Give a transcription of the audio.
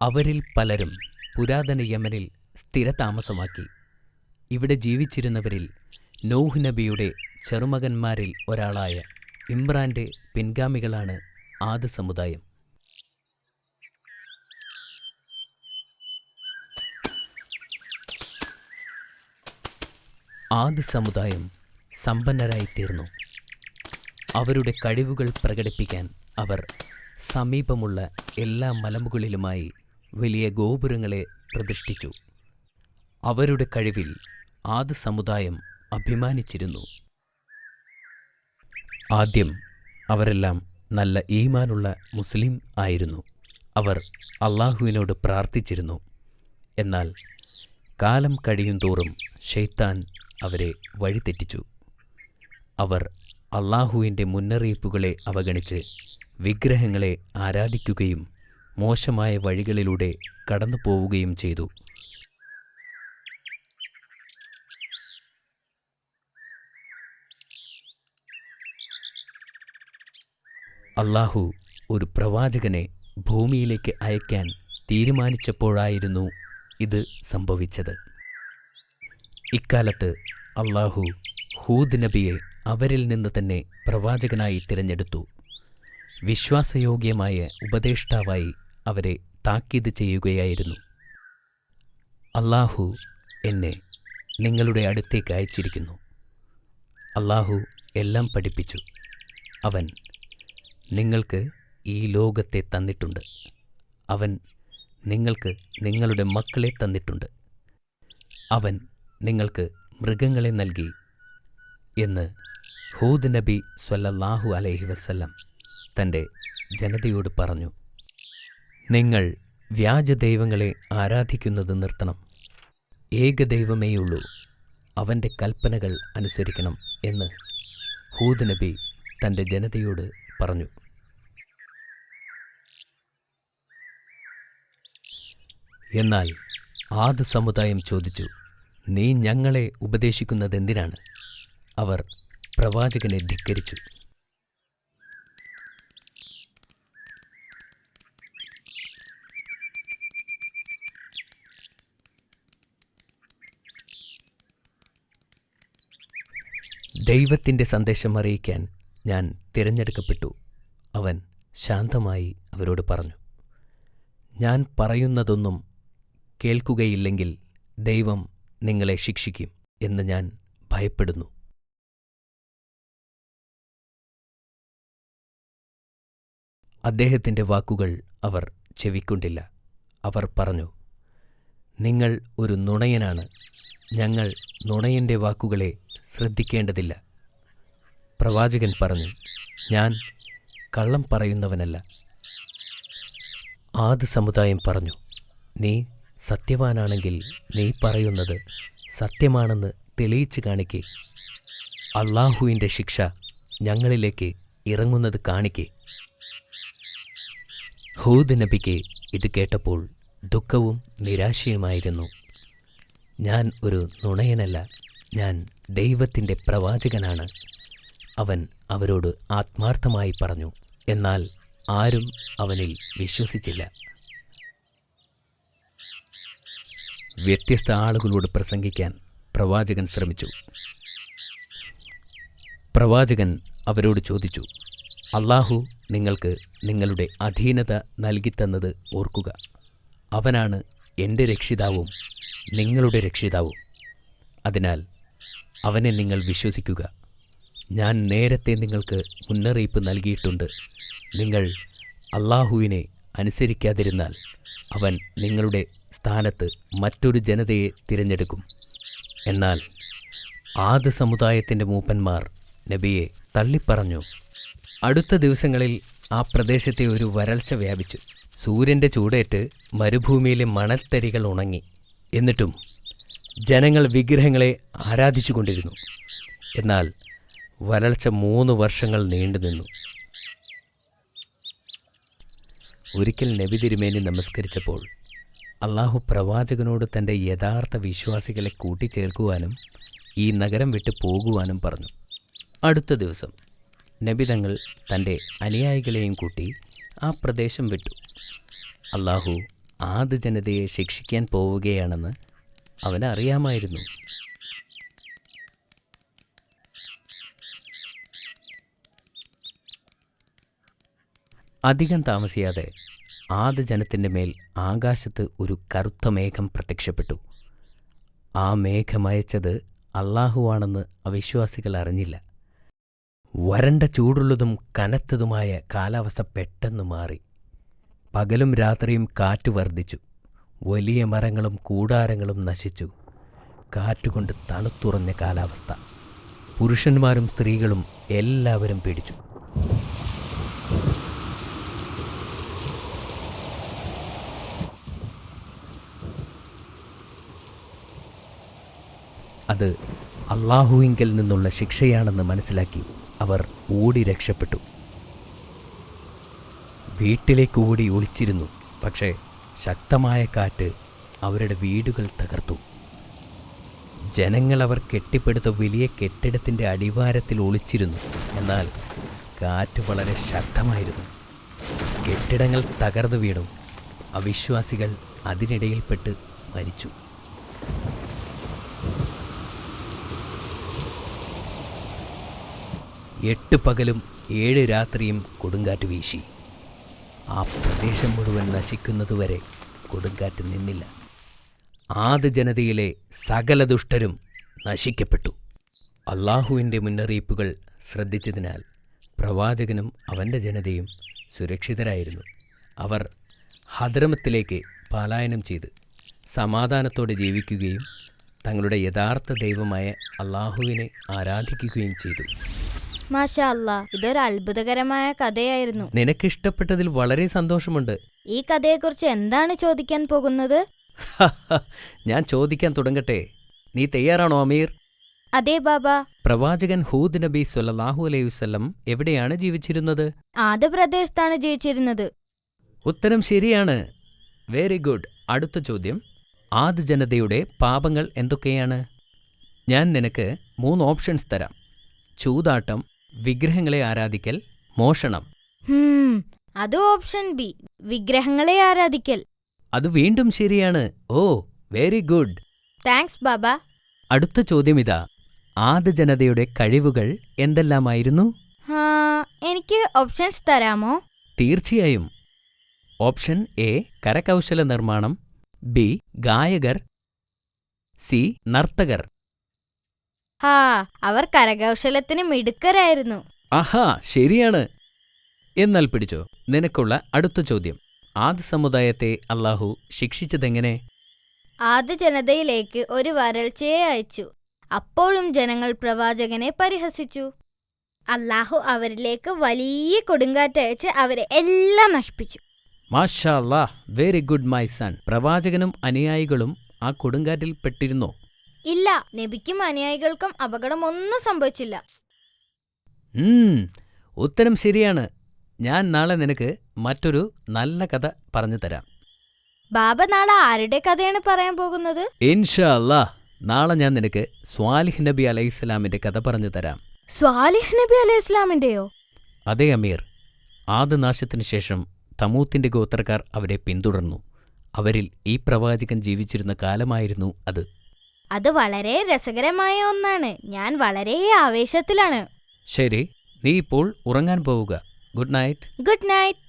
അവരിൽ പലരും പുരാതന യമനിൽ സ്ഥിരതാമസമാക്കി. ഇവിടെ ജീവിച്ചിരുന്നവരിൽ നോഹ് നബിയുടെ ചെറുമകന്മാരിൽ ഒരാളായ ഇമ്രാന്റെ പിൻഗാമികളാണ് ആദ് സമുദായം. ആദ് സമുദായം സമ്പന്നരായിത്തീർന്നു. അവരുടെ കഴിവുകൾ പ്രകടിപ്പിക്കാൻ അവർ സമീപമുള്ള എല്ലാ മലമുകളിലുമായി വലിയ ഗോപുരങ്ങളെ പ്രതിഷ്ഠിച്ചു. അവരുടെ കഴിവിൽ ആദ് സമുദായം അഭിമാനിച്ചിരുന്നു. ആദ്യം അവരെല്ലാം നല്ല ഈമാനുള്ള മുസ്ലിം ആയിരുന്നു. അവർ അള്ളാഹുവിനോട് പ്രാർത്ഥിച്ചിരുന്നു. എന്നാൽ കാലം കഴിയുന്തോറും ശൈത്താൻ അവരെ വഴിതെറ്റിച്ചു. അവർ അള്ളാഹുവിൻ്റെ മുന്നറിയിപ്പുകളെ അവഗണിച്ച് വിഗ്രഹങ്ങളെ ആരാധിക്കുകയും മോശമായ വഴികളിലൂടെ കടന്നു പോവുകയും ചെയ്തു. അള്ളാഹു ഒരു പ്രവാചകനെ ഭൂമിയിലേക്ക് അയക്കാൻ തീരുമാനിച്ചപ്പോഴായിരുന്നു ഇത് സംഭവിച്ചത്. ഇക്കാലത്ത് അള്ളാഹു ഹൂദ് നബിയെ അവരിൽ നിന്ന് തന്നെ പ്രവാചകനായി തിരഞ്ഞെടുത്തു. വിശ്വാസയോഗ്യമായ ഉപദേഷ്ടാവായി അവരെ താക്കീത് ചെയ്യുകയായിരുന്നു. അള്ളാഹു എന്നെ നിങ്ങളുടെ അടുത്തേക്ക് അയച്ചിരിക്കുന്നു. അള്ളാഹു എല്ലാം പഠിപ്പിച്ചു. അവൻ നിങ്ങൾക്ക് ഈ ലോകത്തെ തന്നിട്ടുണ്ട്. അവൻ നിങ്ങൾക്ക് നിങ്ങളുടെ മക്കളെ തന്നിട്ടുണ്ട്. അവൻ നിങ്ങൾക്ക് മൃഗങ്ങളെ നൽകി എന്ന് ഹൂദ് നബി സ്വല്ലല്ലാഹു അലൈഹി വസല്ലം തൻ്റെ ജനതയോട് പറഞ്ഞു. നിങ്ങൾ വ്യാജദൈവങ്ങളെ ആരാധിക്കുന്നത് നിർത്തണം. ഏകദൈവമേയുള്ളൂ, അവൻ്റെ കൽപ്പനകൾ അനുസരിക്കണം എന്ന് ഹൂദ് നബി തൻ്റെ ജനതയോട് പറഞ്ഞു. എന്നാൽ ആദ് സമുദായം ചോദിച്ചു, നീ ഞങ്ങളെ ഉപദേശിക്കുന്നതെന്തിനാണ്? അവർ പ്രവാചകനെ ധിക്കരിച്ചു. ദൈവത്തിൻ്റെ സന്ദേശം അറിയിക്കാൻ ഞാൻ തിരഞ്ഞെടുക്കപ്പെട്ടു. അവൻ ശാന്തമായി അവരോട് പറഞ്ഞു, ഞാൻ പറയുന്നതൊന്നും കേൾക്കുകയില്ലെങ്കിൽ ദൈവം നിങ്ങളെ ശിക്ഷിക്കും എന്ന് ഞാൻ ഭയപ്പെടുന്നു. അദ്ദേഹത്തിൻ്റെ വാക്കുകൾ അവർ ചെവിക്കൊണ്ടില്ല. അവർ പറഞ്ഞു, നിങ്ങൾ ഒരു നുണയനാണ്. ഞങ്ങൾ നുണയൻ്റെ വാക്കുകളെ ശ്രദ്ധിക്കേണ്ടതില്ല. പ്രവാചകൻ പറഞ്ഞു, ഞാൻ കള്ളം പറയുന്നവനല്ല. ആദ് സമുദായം പറഞ്ഞു, നീ സത്യവാനാണെങ്കിൽ നീ പറയുന്നത് സത്യമാണെന്ന് തെളിയിച്ച് കാണിക്കേ. അള്ളാഹുവിൻ്റെ ശിക്ഷ ഞങ്ങളിലേക്ക് ഇറങ്ങുന്നത് കാണിക്കേ. ഹൂദ് നബിക്ക് ഇത് കേട്ടപ്പോൾ ദുഃഖവും നിരാശയുമായിരുന്നു. ഞാൻ ഒരു നുണയനല്ല, ഞാൻ ദൈവത്തിൻ്റെ പ്രവാചകനാണ്. അവൻ അവരോട് ആത്മാർത്ഥമായി പറഞ്ഞു. എന്നാൽ ആരും അവനിൽ വിശ്വസിച്ചില്ല. വ്യത്യസ്ത ആളുകളോട് പ്രസംഗിക്കാൻ പ്രവാചകൻ ശ്രമിച്ചു. പ്രവാചകൻ അവരോട് ചോദിച്ചു, അള്ളാഹു നിങ്ങൾക്ക് നിങ്ങളുടെ അധീനത നൽകിത്തന്നത് ഓർക്കുക. അവനാണ് എൻ്റെ രക്ഷിതാവും നിങ്ങളുടെ രക്ഷിതാവും. അതിനാൽ അവനെ നിങ്ങൾ വിശ്വസിക്കുക. ഞാൻ നേരത്തെ നിങ്ങൾക്ക് മുന്നറിയിപ്പ് നൽകിയിട്ടുണ്ട്. നിങ്ങൾ അള്ളാഹുവിനെ അനുസരിക്കാതിരുന്നാൽ അവൻ നിങ്ങളുടെ സ്ഥാനത്ത് മറ്റൊരു ജനതയെ തിരഞ്ഞെടുക്കും. എന്നാൽ ആദ് സമുദായത്തിൻ്റെ മൂപ്പന്മാർ നബിയെ തള്ളിപ്പറഞ്ഞു. അടുത്ത ദിവസങ്ങളിൽ ആ പ്രദേശത്തെ ഒരു വരൾച്ച വ്യാപിച്ചു. സൂര്യൻ്റെ ചൂടേറ്റ് മരുഭൂമിയിലെ മണൽത്തരികൾ ഉണങ്ങി. എന്നിട്ടും ജനങ്ങൾ വിഗ്രഹങ്ങളെ ആരാധിച്ചുകൊണ്ടിരുന്നു. എന്നാൽ വരൾച്ച 3 വർഷങ്ങൾ നീണ്ടുനിന്നു. ഒരിക്കൽ നബി തിരുമേനി നമസ്കരിച്ചപ്പോൾ അള്ളാഹു പ്രവാചകനോട് തൻ്റെ യഥാർത്ഥ വിശ്വാസികളെ കൂട്ടിച്ചേർക്കുവാനും ഈ നഗരം വിട്ട് പോകുവാനും പറഞ്ഞു. അടുത്ത ദിവസം നബി തങ്ങൾ തൻ്റെ അനുയായികളെയും കൂട്ടി ആ പ്രദേശം വിട്ടു. അള്ളാഹു ആദ് ജനതയെ ശിക്ഷിക്കാൻ പോവുകയാണെന്ന് അവനറിയാമായിരുന്നു. അധികം താമസിയാതെ ആദ് ജനത്തിൻ്റെ മേൽ ആകാശത്ത് ഒരു കറുത്ത മേഘം പ്രത്യക്ഷപ്പെട്ടു. ആ മേഘമയച്ചത് അല്ലാഹുവാണെന്ന് അവിശ്വാസികൾ അറിഞ്ഞില്ല. വരണ്ട ചൂടുള്ളതും കനത്തതുമായ കാലാവസ്ഥ പെട്ടെന്ന് മാറി. പകലും രാത്രിയും കാറ്റ് വർദ്ധിച്ചു. വലിയ മരങ്ങളും കൂടാരങ്ങളും നശിച്ചു. കാറ്റുകൊണ്ട് തണുത്തുറഞ്ഞ കാലാവസ്ഥ. പുരുഷന്മാരും സ്ത്രീകളും എല്ലാവരും പേടിച്ചു. അത് അല്ലാഹുവിങ്കൽ നിന്നുള്ള ശിക്ഷയാണെന്ന് മനസ്സിലാക്കി അവർ ഓടി രക്ഷപ്പെട്ടു. വീട്ടിലേക്ക് ഓടി ഒളിച്ചിരുന്നു. പക്ഷേ ശക്തമായ കാറ്റ് അവരുടെ വീടുകൾ തകർത്തു. ജനങ്ങൾ അവർ കെട്ടിപ്പടുത്ത വലിയ കെട്ടിടത്തിൻ്റെ അടിവാരത്തിൽ ഒളിച്ചിരുന്നു. എന്നാൽ കാറ്റ് വളരെ ശക്തമായിരുന്നു. കെട്ടിടങ്ങൾ തകർന്നു വീണു. അവിശ്വാസികൾ അതിനിടയിൽപ്പെട്ട് മരിച്ചു. എട്ട് പകലും 7 രാത്രിയും കൊടുങ്കാറ്റ് വീശി. ആ പ്രദേശം മുഴുവൻ നശിക്കുന്നതുവരെ കൊടുങ്കാറ്റ് നിന്നില്ല. ആദ് ജനതയിലെ സകല ദുഷ്ടരും നശിക്കപ്പെട്ടു. അല്ലാഹുവിൻ്റെ മുന്നറിയിപ്പുകൾ ശ്രദ്ധിച്ചതിനാൽ പ്രവാചകനും അവൻ്റെ ജനതയും സുരക്ഷിതരായിരുന്നു. അവർ ഹദ്രമത്തിലേക്ക് പലായനം ചെയ്ത് സമാധാനത്തോടെ ജീവിക്കുകയും തങ്ങളുടെ യഥാർത്ഥ ദൈവമായ അല്ലാഹുവിനെ ആരാധിക്കുകയും ചെയ്തു. മാഷാ അല്ലാ, ഇതൊരു അത്ഭുതകരമായ കഥയായിരുന്നു. നിനക്കിഷ്ടപ്പെട്ടതിൽ വളരെ സന്തോഷമുണ്ട്. ഈ കഥയെക്കുറിച്ച് എന്താണ് ചോദിക്കാൻ പോകുന്നത്? ഞാൻ ചോദിക്കാൻ തുടങ്ങട്ടെ. നീ തയ്യാറാണോ അമീർ? അതെ ബാബാ. പ്രവാചകൻ ഹൂദ് നബി സ്വല്ലല്ലാഹു അലൈഹി വസല്ലം എവിടെയാണ് ജീവിച്ചിരുന്നത്? ആദ് പ്രദേശത്താണ് ജീവിച്ചിരുന്നത്. ഉത്തരം ശരിയാണ്. Very good. അടുത്ത ചോദ്യം. ആദ് ജനതയുടെ പാപങ്ങൾ എന്തൊക്കെയാണ്? ഞാൻ നിനക്ക് 3 ഓപ്ഷൻസ് തരാം. ചൂതാട്ടം, വിഗ്രഹങ്ങളെ ആരാധിക്കൽ, മോഷണം. അത് ഓപ്ഷൻ ബി, വിഗ്രഹങ്ങളെ ആരാധിക്കൽ. അത് വീണ്ടും ശരിയാണ്. ഓ, വെരി ഗുഡ്. താങ്ക്സ് ബാബാ. അടുത്ത ചോദ്യം ഇതാ. ആദ് ജനതയുടെ കഴിവുകൾ എന്തെല്ലാമായിരുന്നു? എനിക്ക് ഓപ്ഷൻസ് തരാമോ? തീർച്ചയായും. ഓപ്ഷൻ എ കരകൗശല നിർമ്മാണം, ബി ഗായകർ, സി നർത്തകർ. അവർ കരകൗശലത്തിന് മിടുക്കരായിരുന്നു. ആഹാ, ശരിയാണ്. എന്നാൽ പിടിച്ചോ, നിനക്കുള്ള അടുത്ത ചോദ്യം. ആദ് സമുദായത്തെ അല്ലാഹു ശിക്ഷിച്ചതെങ്ങനെ? ആദ് ജനതയിലേക്ക് ഒരു വരൾച്ചയെ അയച്ചു. അപ്പോഴും ജനങ്ങൾ പ്രവാചകനെ പരിഹസിച്ചു. അല്ലാഹു അവരിലേക്ക് വലിയ കൊടുങ്കാറ്റയച്ച് അവരെ എല്ലാം നശിപ്പിച്ചു. മാഷാ അല്ലാഹ്, വെരി ഗുഡ് മൈ സൺ. പ്രവാചകനും അനുയായികളും ആ കൊടുങ്കാറ്റിൽ പെട്ടിരുന്നോ? ഇല്ല, നബിക്കും അനുയായികൾക്കും അപകടമൊന്നും സംഭവിച്ചില്ല. ഉത്തരം ശരിയാണ്. ഞാൻ നാളെ നിനക്ക് മറ്റൊരു നല്ല കഥ പറഞ്ഞു തരാം. ബാബ നാളെ ആരുടെ കഥയാണ് പറയാൻ പോകുന്നത്? ഇൻഷാ അല്ലാഹ്, നാളെ ഞാൻ നിനക്ക് സ്വാലിഹ് നബി അലൈഹിസ്സലാമിന്റെ കഥ പറഞ്ഞു തരാം. സ്വാലിഹ് നബി അലൈഹിസ്സലാമിന്റെയോ? അതെ അമീർ. ആദ് നാശത്തിനു ശേഷം തമൂത്തിന്റെ ഗോത്രക്കാർ അവരെ പിന്തുടർന്നു. അവരിൽ ഈ പ്രവാചകൻ ജീവിച്ചിരുന്ന കാലമായിരുന്നു അത്. അത് വളരെ രസകരമായ ഒന്നാണ്. ഞാൻ വളരെ ആവേശത്തിലാണ്. ശരി, നീ ഇപ്പോൾ ഉറങ്ങാൻ പോവുക. Good night. Good night.